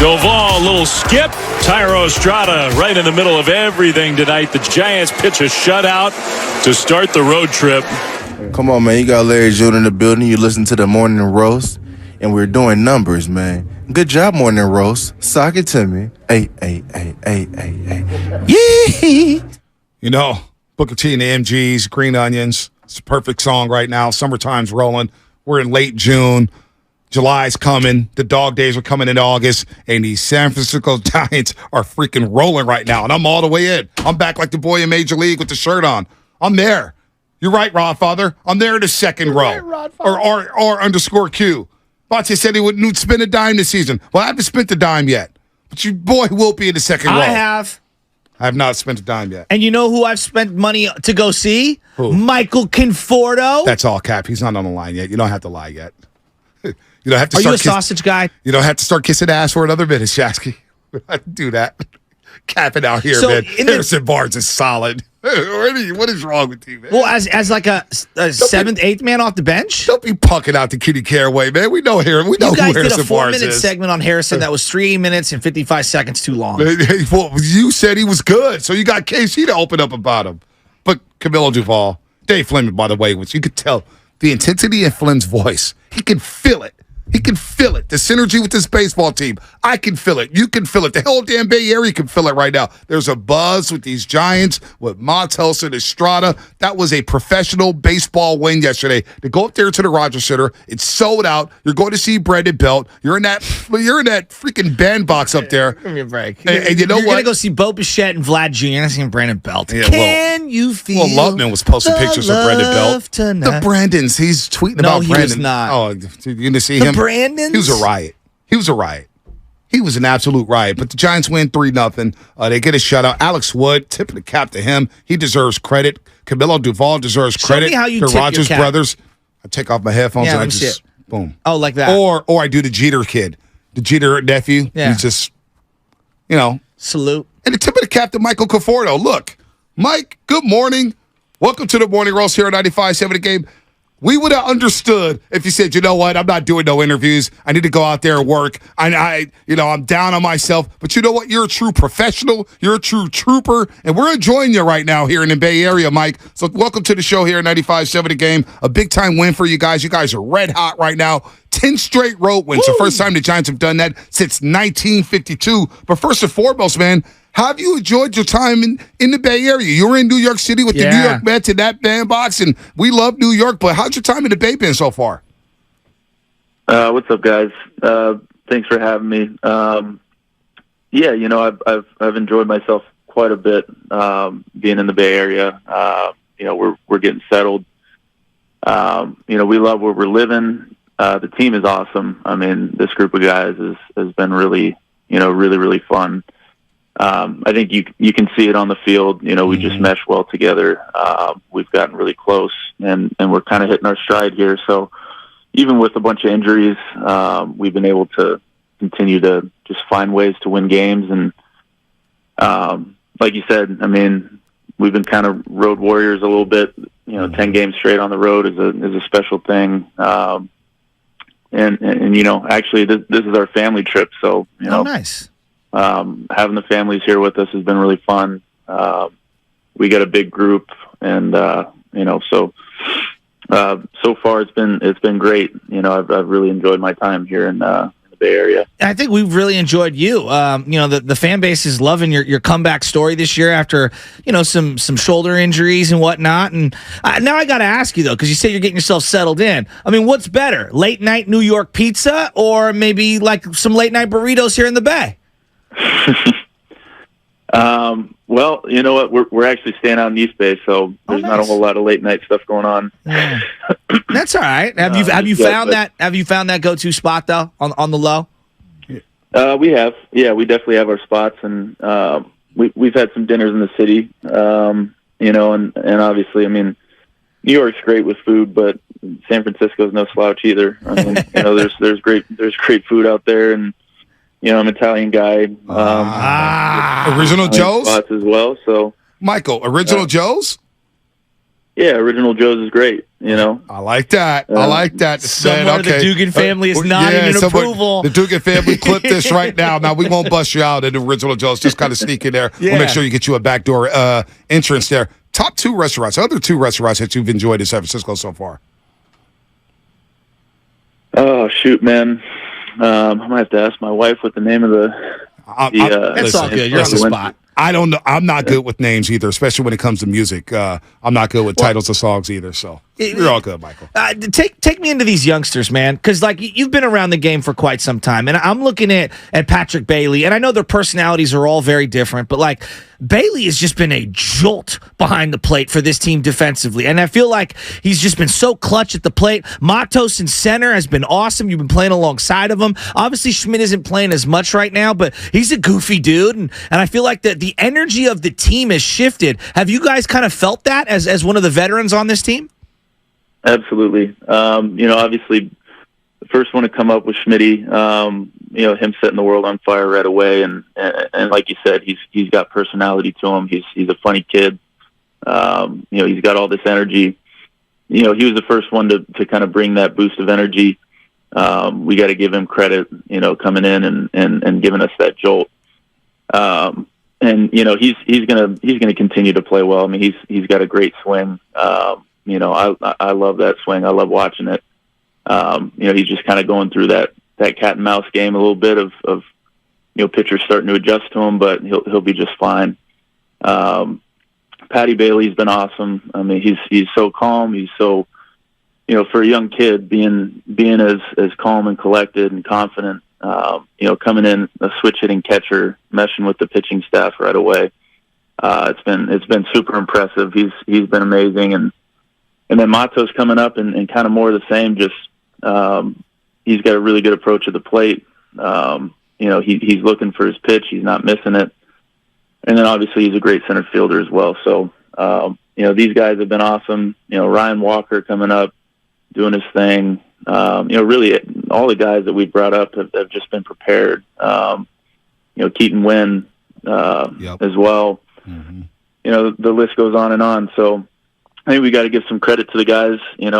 Doval, little skip. Thairo Estrada right in the middle of everything tonight. The Giants pitch a shutout to start the road trip. Come on, man. You got Larry June in the building. You listen to the Morning Roast, and we're doing numbers, man. Good job, Morning Roast. Sock it to me. Hey. Yee! You know, Booker T and the MGs, Green Onions. It's a perfect song right now. Summertime's rolling. We're in late June. July's coming. The dog days are coming in August. And the San Francisco Giants are freaking rolling right now. And I'm all the way in. I'm back like the boy in Major League with the shirt on. I'm there. You're right, Rodfather. I'm there in the second row. Right, or R_Q. Bonte said he wouldn't spend a dime this season. Well, I haven't spent a dime yet. But your boy will be in the second row. I have. I have not spent a dime yet. And you know who I've spent money to go see? Who? Michael Conforto. That's all, Cap. He's not on the line yet. You don't have to lie yet. You don't have to. Are you a sausage guy? You don't have to start kissing ass for another minute, Shasky. I do that. Capping out here, So man. in the- Harrison Barnes is solid. What is wrong with you, man? Well, as like a seventh, eighth man off the bench? Don't be pucking out the Kitty Caraway, man. We know here. We know You guys who did Harrison a Barnes 4-minute is. segment on Harrison that was 3 minutes and 55 seconds too long. Well, you said he was good, so you got KC to open up about him. But Camilo Doval, Dave Flynn, by the way, which you could tell the intensity in Flynn's voice. He can feel it. He can feel it. The synergy with this baseball team. I can feel it. You can feel it. The whole damn Bay Area can feel it right now. There's a buzz with these Giants, with Montes and Estrada. That was a professional baseball win yesterday. To go up there to the Rogers Center, it's sold out. You're going to see Brandon Belt. You're in that freaking bandbox up there. Give me a break. And you know You're what? going to go see Bo Bichette and Vlad Jr. and see Brandon Belt. Yeah, Can you feel Well, Loveman was posting the pictures of Brandon Belt. love tonight? The Brandons. He's tweeting No, about he Brandon. was not. Oh, you didn't see The him? Brandons? He was a riot. He was an absolute riot. But the Giants win 3-0. They get a shutout. Alex Wood, tip of the cap to him. He deserves credit. Camilo Doval deserves credit. me how you the tip your Rogers cap. brothers. I take off my headphones Yeah, and I let me see just boom. Oh, like that. Or I do the Jeter kid, the Jeter nephew. Yeah. He's just, you know. Salute. And the tip of the cap to Michael Conforto. Look, Mike, good morning. Welcome to the Morning Roast here at 95.7 The Game. We would have understood if you said, you know what, I'm not doing no interviews. I need to go out there and work. I'm down on myself. But you know what? You're a true professional. You're a true trooper. And we're enjoying you right now here in the Bay Area, Mike. So welcome to the show here at 95.7 The Game. A big-time win for you guys. You guys are red hot right now. 10 straight road wins. The first time the Giants have done that since 1952. But first and foremost, man, have you enjoyed your time in the Bay Area? You were in New York City with the New York Mets in that bandbox, and we love New York. But how's your time in the Bay been so far? What's up, guys? Thanks for having me. I've enjoyed myself quite a bit being in the Bay Area. We're getting settled. We love where we're living. The team is awesome. I mean, this group of guys has been really, really fun. I think you can see it on the field. We just mesh well together. We've gotten really close, and we're kind of hitting our stride here. So even with a bunch of injuries, we've been able to continue to just find ways to win games. And like you said, I mean, we've been kind of road warriors a little bit. 10 games straight on the road is a special thing. Actually, this is our family trip. So nice. Having the families here with us has been really fun. We got a big group, and so far it's been great. I've really enjoyed my time here in the Bay Area. I think we've really enjoyed you. The fan base is loving your comeback story this year after some shoulder injuries and whatnot. And now I got to ask you though, because you say you're getting yourself settled in. I mean, what's better, late night New York pizza or maybe like some late night burritos here in the Bay? Well, you know what? We're actually staying out in East Bay, so there's not a whole lot of late night stuff going on. Yeah. That's all right. Have you found that go-to spot though on the low? We have. Yeah, we definitely have our spots, and we've had some dinners in the city. And obviously, I mean, New York's great with food, but San Francisco's no slouch either. I mean, there's great food out there, and I'm an Italian guy. Original Joe's spots as well. So Michael, Original Joe's. Yeah, Original Joe's is great. I like that. I like that. Someone of the Dugan family is nodding in approval. The Dugan family, clip this right now. Now, we won't bust you out at Original Joe's. Just kind of sneak in there. We'll make sure you get you a backdoor entrance there. Top two restaurants, other two restaurants that you've enjoyed in San Francisco so far. Oh, shoot, man. I might have to ask my wife what the name of that's all good. You're on the spot. I don't know. I'm not good with names either, especially when it comes to music. I'm not good with titles of songs either. So you're all good, Michael. Take me into these youngsters, man, because you've been around the game for quite some time, and I'm looking at Patrick Bailey, and I know their personalities are all very different, but Bailey has just been a jolt behind the plate for this team defensively, and I feel like he's just been so clutch at the plate. Matos in center has been awesome. You've been playing alongside of him. Obviously, Schmidt isn't playing as much right now, but he's a goofy dude, and I feel like the energy of the team has shifted. Have you guys kind of felt that as one of the veterans on this team? Absolutely. Obviously, the first one to come up was Schmitty. Him setting the world on fire right away, and like you said, he's got personality to him. He's a funny kid. He's got all this energy. He was the first one to kind of bring that boost of energy. We got to give him credit. Coming in and giving us that jolt. He's gonna continue to play well. I mean, he's got a great swing. I love that swing. I love watching it. He's just kind of going through that cat and mouse game a little bit of pitchers starting to adjust to him, but he'll be just fine. Patty Bailey's been awesome. I mean, he's so calm. He's so, for a young kid, being as calm and collected and confident. Coming in a switch hitting catcher, meshing with the pitching staff right away. It's been super impressive. He's been amazing, and then Matos coming up and kind of more of the same. Just he's got a really good approach at the plate. He's looking for his pitch. He's not missing it. And then obviously he's a great center fielder as well. So these guys have been awesome. Ryan Walker coming up, doing his thing. Really all the guys that we brought up have just been prepared. Keaton Wynn as well. Mm-hmm. The list goes on and on. So I think we got to give some credit to the guys, in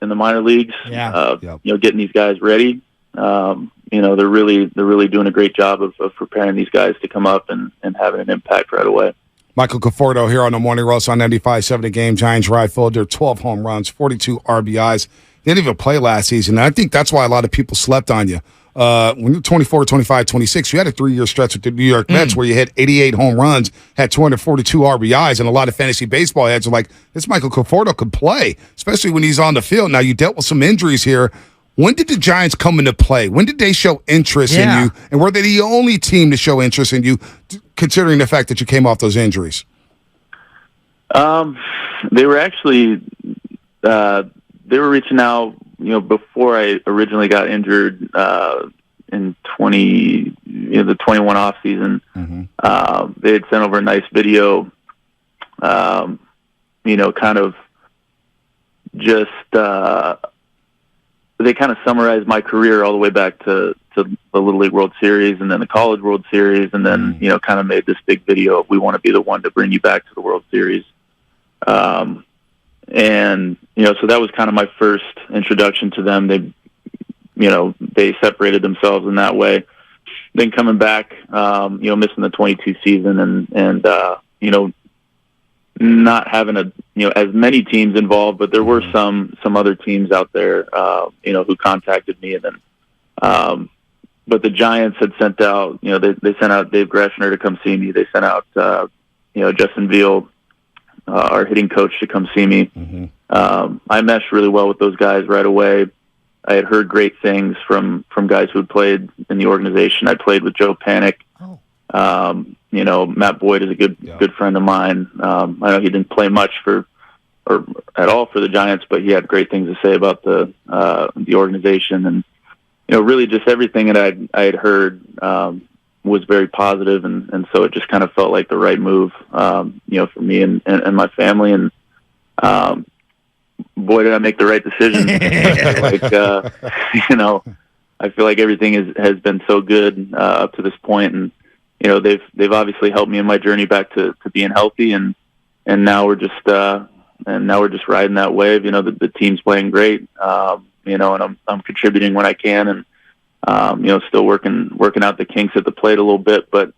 the minor leagues. Getting these guys ready. They're really doing a great job of preparing these guys to come up and having an impact right away. Michael Conforto here on the Morning Roast on 95.7 The Game. Giants right fielder, 12 home runs, 42 RBIs. They didn't even play last season. And I think that's why a lot of people slept on you. When you're 24, 25, 26, you had a 3-year stretch with the New York Mets where you hit 88 home runs, had 242 RBIs, and a lot of fantasy baseball heads are like, this Michael Conforto could play, especially when he's on the field. Now, you dealt with some injuries here. When did the Giants come into play? When did they show interest in you? And were they the only team to show interest in you, considering the fact that you came off those injuries? They were actually they were reaching out, before I originally got injured in the 21 off season. Mm-hmm. They had sent over a nice video, kind of just they kind of summarized my career all the way back to the Little League World Series and then the College World Series, and then kind of made this big video of, we want to be the one to bring you back to the World Series. So that was kind of my first introduction to them. They separated themselves in that way. Then coming back, missing the 22 season and not having as many teams involved, but there were some other teams out there, who contacted me, and then, but the Giants had sent out, they sent out Dave Greshner to come see me. They sent out, Justin Veal, our hitting coach, to come see me. Mm-hmm. I meshed really well with those guys right away. I had heard great things from guys who had played in the organization. I played with Joe Panik. Matt Boyd is a good friend of mine. I know he didn't play much or at all for the Giants, but he had great things to say about the organization, and really just everything that I had heard was very positive, and so it just kind of felt like the right move, for me and my family, and boy, did I make the right decision. I feel like everything has been so good up to this point, and they've obviously helped me in my journey back to being healthy, and now we're just now we're just riding that wave. The team's playing great. And I'm contributing when I can, and still working out the kinks at the plate a little bit, but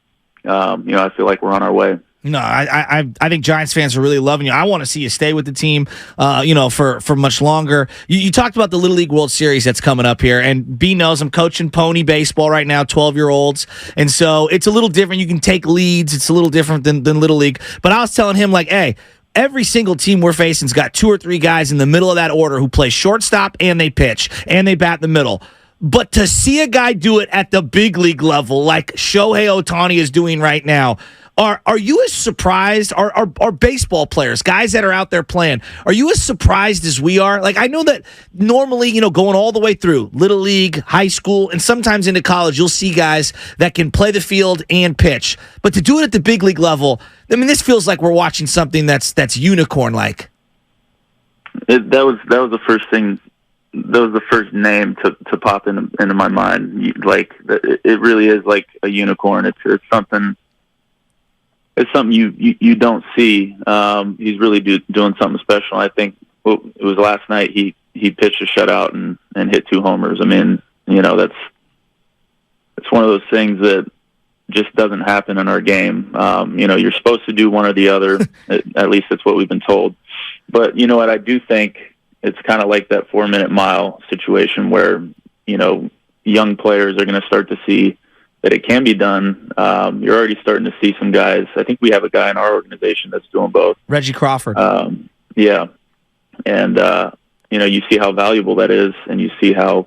I feel like we're on our way. No, I think Giants fans are really loving you. I want to see you stay with the team, for much longer. You talked about the Little League World Series that's coming up here, and B knows I'm coaching pony baseball right now, 12-year-olds, and so it's a little different. You can take leads. It's a little different than Little League. But I was telling him, like, hey, every single team we're facing's got 2 or 3 guys in the middle of that order who play shortstop and they pitch and they bat in the middle. But to see a guy do it at the big league level like Shohei Ohtani is doing right now, are you as surprised? Are baseball players, guys that are out there playing, are you as surprised as we are? Like, I know that normally, going all the way through Little League, high school, and sometimes into college, you'll see guys that can play the field and pitch. But to do it at the big league level, I mean, this feels like we're watching something that's unicorn-like. That was the first thing. That was the first name to pop into my mind. Like, it really is like a unicorn. It's something. It's something you don't see. He's really doing something special. I think it was last night he pitched a shutout and hit 2 homers. I mean, it's one of those things that just doesn't happen in our game. You're supposed to do one or the other. At least that's what we've been told. But you know what? I do think it's kind of like that 4-minute mile situation where, young players are going to start to see that it can be done. You're already starting to see some guys. I think we have a guy in our organization that's doing both. Reggie Crawford. Yeah. And, you see how valuable that is, and you see how,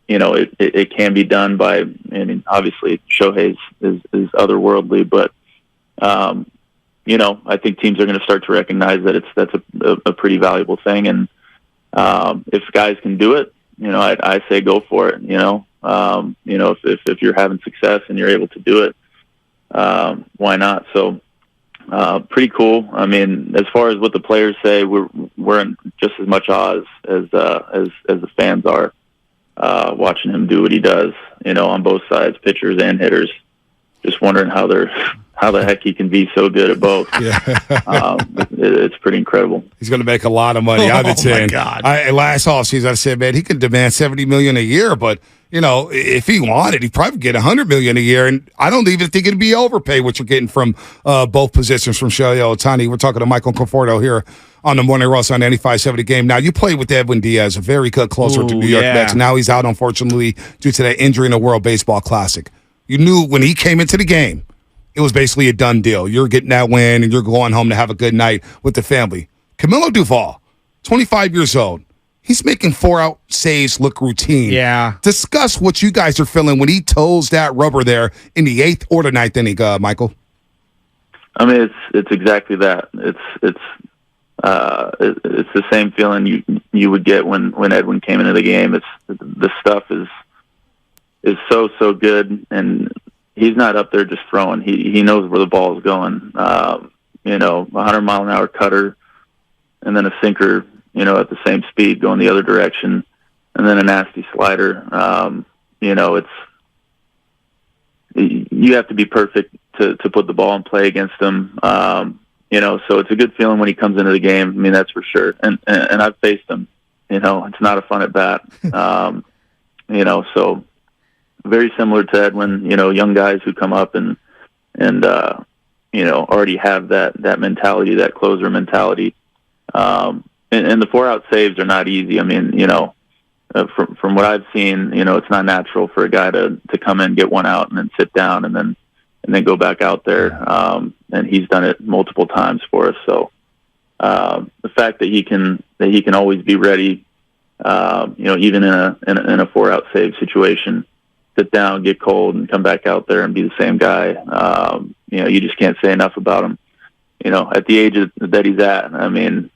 it can be done by, I mean, obviously Shohei is otherworldly, but, I think teams are going to start to recognize that that's a pretty valuable thing. And if guys can do it, I say go for it. If you're having success and you're able to do it, why not? So pretty cool. I mean, as far as what the players say, we're in just as much awe as the fans are watching him do what he does. On both sides, pitchers and hitters. Just wondering how the heck he can be so good at both. Yeah. It's pretty incredible. He's going to make a lot of money. I've been saying. God. Last offseason, I said, man, he could demand $70 million a year, but if he wanted, he'd probably get $100 million a year. And I don't even think it'd be overpaid what you're getting from both positions from Shohei Ohtani. We're talking to Michael Conforto here on the Morning Roast on 95.7 The Game. Now, you played with Edwin Diaz, a very good closer to New York Mets. Now he's out, unfortunately, due to that injury in the World Baseball Classic. You knew when he came into the game, it was basically a done deal. You're getting that win, and you're going home to have a good night with the family. Camilo Doval, 25 years old. He's making 4-out saves look routine. Yeah. Discuss what you guys are feeling when he toes that rubber there in the 8th or the 9th inning, Michael. I mean, it's exactly that. It's the same feeling you would get when Edwin came into the game. The stuff is so good, and he's not up there just throwing. He knows where the ball is going. 100-mile-an-hour cutter, and then a sinker, at the same speed going the other direction, and then a nasty slider. You have to be perfect to put the ball in play against him. So it's a good feeling when he comes into the game. I mean, that's for sure. And I've faced him. It's not a fun at bat. So very similar to Edwin. Young guys who come up and already have that mentality, that closer mentality. And the 4-out saves are not easy. I mean, from what I've seen, it's not natural for a guy to come in, get 1 out, and then sit down, and then go back out there. And he's done it multiple times for us. So the fact that he can always be ready, even in a 4-out save situation, sit down, get cold, and come back out there and be the same guy. You just can't say enough about him. At the age that he's at, I mean.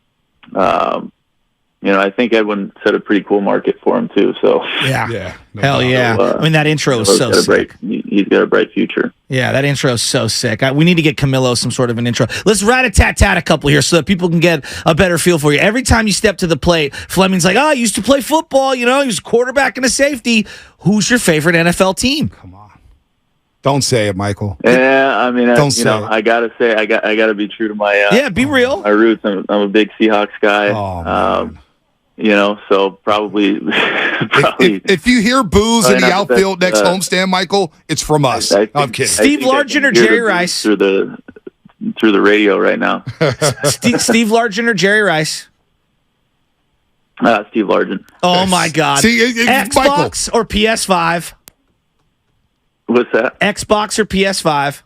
I think Edwin set a pretty cool market for him too. So yeah, hell yeah! I mean, that intro is so sick. He's got a bright future. Yeah, that intro is so sick. We need to get Camilo some sort of an intro. Let's rat-a-tat-tat a couple here so that people can get a better feel for you. Every time you step to the plate, Fleming's like, I used to play football. He was a quarterback and a safety. Who's your favorite NFL team? Come on. Don't say it, Michael. Yeah, I mean, Don't say it. I gotta say, I gotta be true to my be real. my roots. I'm a big Seahawks guy. Oh, man. So probably. If you hear boos in Probably the not the outfield best, next homestand, Michael, it's from us. I think- I'm kidding. Steve I think I Largent can or hear Jerry the booze Rice? through the radio right now. Steve Largent or Jerry Rice? Steve Largent. Oh my God! See, Xbox or PS5? What's that? Xbox or PS5?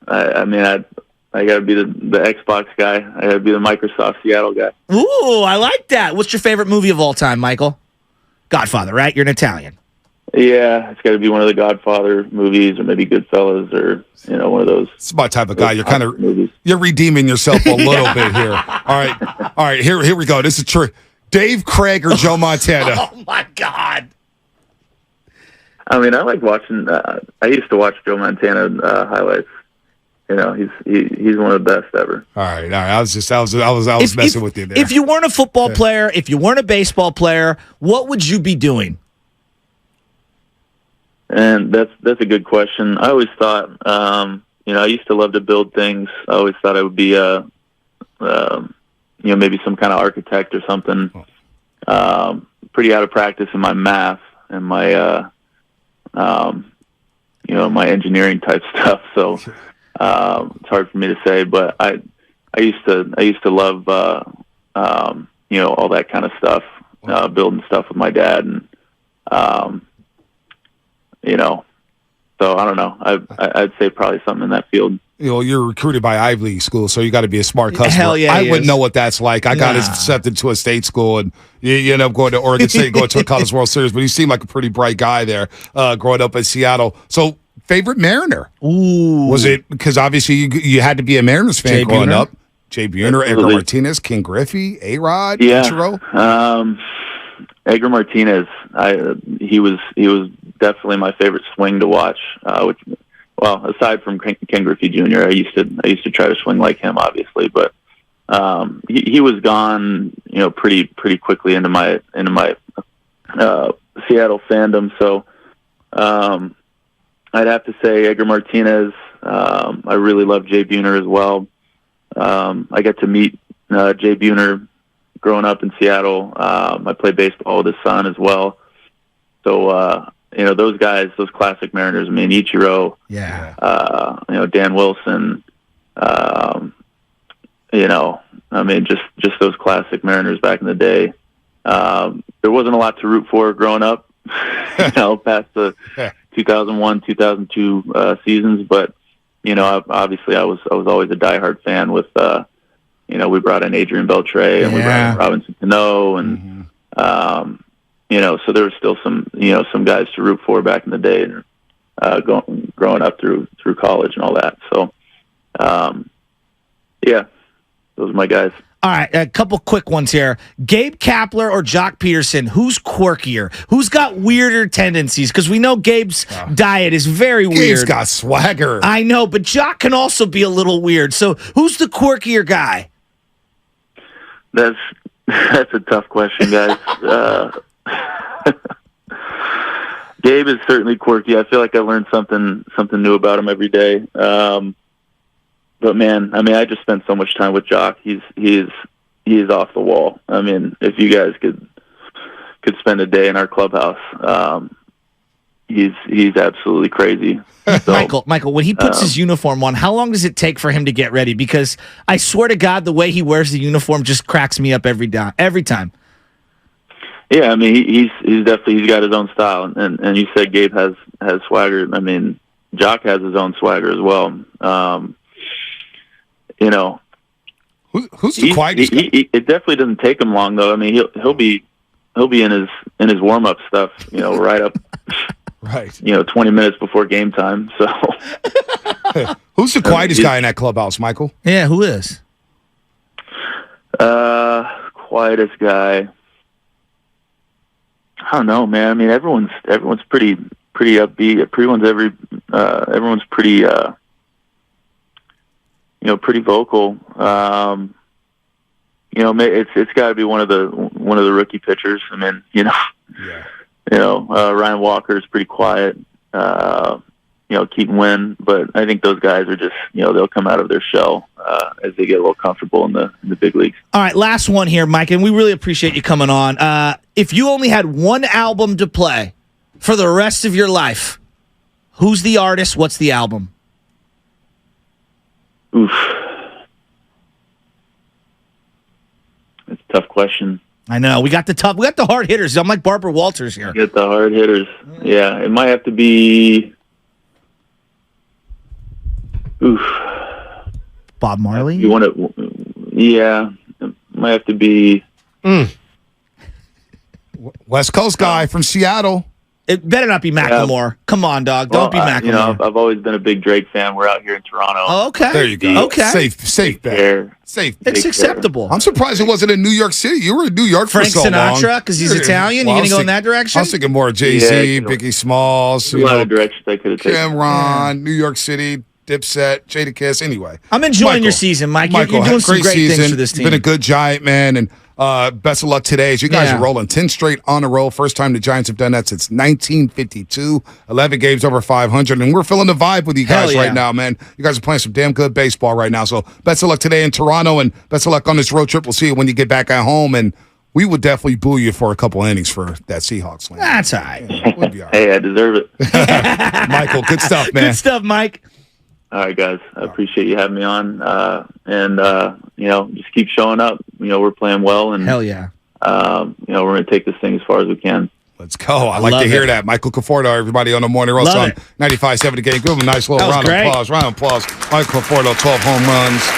I mean, I got to be the Xbox guy. I got to be the Microsoft Seattle guy. Ooh, I like that. What's your favorite movie of all time, Michael? Godfather, right? You're an Italian. Yeah, it's got to be one of the Godfather movies, or maybe Goodfellas, or one of those. It's my type of guy. You're kind of movies. you're redeeming yourself a little bit here. All right. Here we go. This is true. Dave Craig or Joe Montana? Oh my God! I mean, I like watching. I used to watch Joe Montana highlights. He's one of the best ever. All right. I was messing with you there. If you weren't a football player, if you weren't a baseball player, what would you be doing? And that's a good question. I always thought, I used to love to build things. I always thought I would be maybe some kind of architect or something. Pretty out of practice in my math and my, my engineering type stuff. So it's hard for me to say, but I used to love, all that kind of stuff, building stuff with my dad, and so I don't know. I'd say probably something in that field. You're recruited by Ivy League school, so you got to be a smart customer. Hell yeah, I wouldn't know what that's like. I got accepted to a state school, and you end up going to Oregon State, going to a College World Series. But you seem like a pretty bright guy there, growing up in Seattle. So, favorite Mariner? Ooh, Was it because obviously you had to be a Mariners fan Jay growing Buhner? up? Jay Buhner, Edgar Martinez, King Griffey, A-Rod, Ichiro? Edgar Martinez. He was definitely my favorite swing to watch. Aside from Ken Griffey Jr., I used to try to swing like him, obviously, but he was gone, pretty quickly into my Seattle fandom. So I'd have to say Edgar Martinez. I really love Jay Buhner as well. I got to meet Jay Buhner growing up in Seattle. I played baseball with his son as well. So those guys, those classic Mariners. I mean, Ichiro. yeah. Dan Wilson. Just those classic Mariners back in the day. There wasn't a lot to root for growing up, past the 2001, 2002 seasons. But obviously, I was always a diehard fan. With we brought in Adrian Beltre and we brought in Robinson Cano, and so there was still some guys to root for back in the day, and growing up through college and all that. So, those are my guys. All right, a couple quick ones here. Gabe Kapler or Jock Peterson, who's quirkier? Who's got weirder tendencies? Because we know Gabe's diet is very weird. Gabe's got swagger. I know, but Jock can also be a little weird. So who's the quirkier guy? That's a tough question, guys. Gabe is certainly quirky. I feel like I learn something new about him every day. But man, I mean, I just spent so much time with Jock. He's off the wall. I mean, if you guys could spend a day in our clubhouse, he's absolutely crazy. So, Michael, when he puts his uniform on, how long does it take for him to get ready? Because I swear to God, the way he wears the uniform just cracks me up every time. Yeah, I mean, he's got his own style, and you said Gabe has swagger. I mean, Jock has his own swagger as well. Who's the quietest guy? It definitely doesn't take him long, though. I mean, he'll be in his warm up stuff, right up, right, 20 minutes before game time. So, who's the quietest guy in that clubhouse, Michael? Yeah, who is? Quietest guy. I don't know, man. I mean, everyone's pretty upbeat. Everyone's pretty. Pretty vocal. It's got to be one of the rookie pitchers. I mean, Ryan Walker is pretty quiet. Keaton win. But I think those guys are just, they'll come out of their shell as they get a little comfortable in the big leagues. All right, last one here, Mike, and we really appreciate you coming on. If you only had one album to play for the rest of your life, who's the artist? What's the album? Oof. That's a tough question. I know. We got the hard hitters. I'm like Barbara Walters here. Get the hard hitters. Yeah, it might have to be. Oof. Bob Marley? You want it? Yeah, it might have to be. West Coast guy from Seattle. It better not be Macklemore. Come on, dog. Don't be Macklemore. I've always been a big Drake fan. We're out here in Toronto. Oh, okay. There you go. Okay. Safe bet. Fair. Safe. It's acceptable. I'm surprised it wasn't in New York City. You were in New York Frank for so long. Sinatra, because he's Italian. Well, You going to go in that direction? I was thinking more Jay-Z, Yeah, Biggie Smalls, A lot of directions I could have taken. Cameron, New York City, Dipset, Jadakiss. Anyway, I'm enjoying Michael, your season, Mike. You're doing some great great season. things for this team. You've been a good Giant, man, and best of luck today as you guys Yeah. are rolling 10 straight on a roll. First time the Giants have done that since 1952. 11 games over 500, and we're feeling the vibe with you guys Hell yeah. right now, man. You guys are playing some damn good baseball right now. So best of luck today in Toronto, and best of luck on this road trip. We'll see you when you get back at home, and we would definitely boo you for a couple innings for that Seahawks land. That's all right. We'll be all right. Hey, I deserve it. Michael, good stuff, man. Good stuff, Mike. All right, guys. I appreciate you having me on. And just keep showing up. We're playing well, and Hell yeah. we're going to take this thing as far as we can. Let's go. I like Love to hear it. that. Michael Conforto, everybody on the morning roast Love on it. 95.7 The Game. Give him a nice little That was round great. of applause. Round of applause. Michael Conforto, 12 home runs.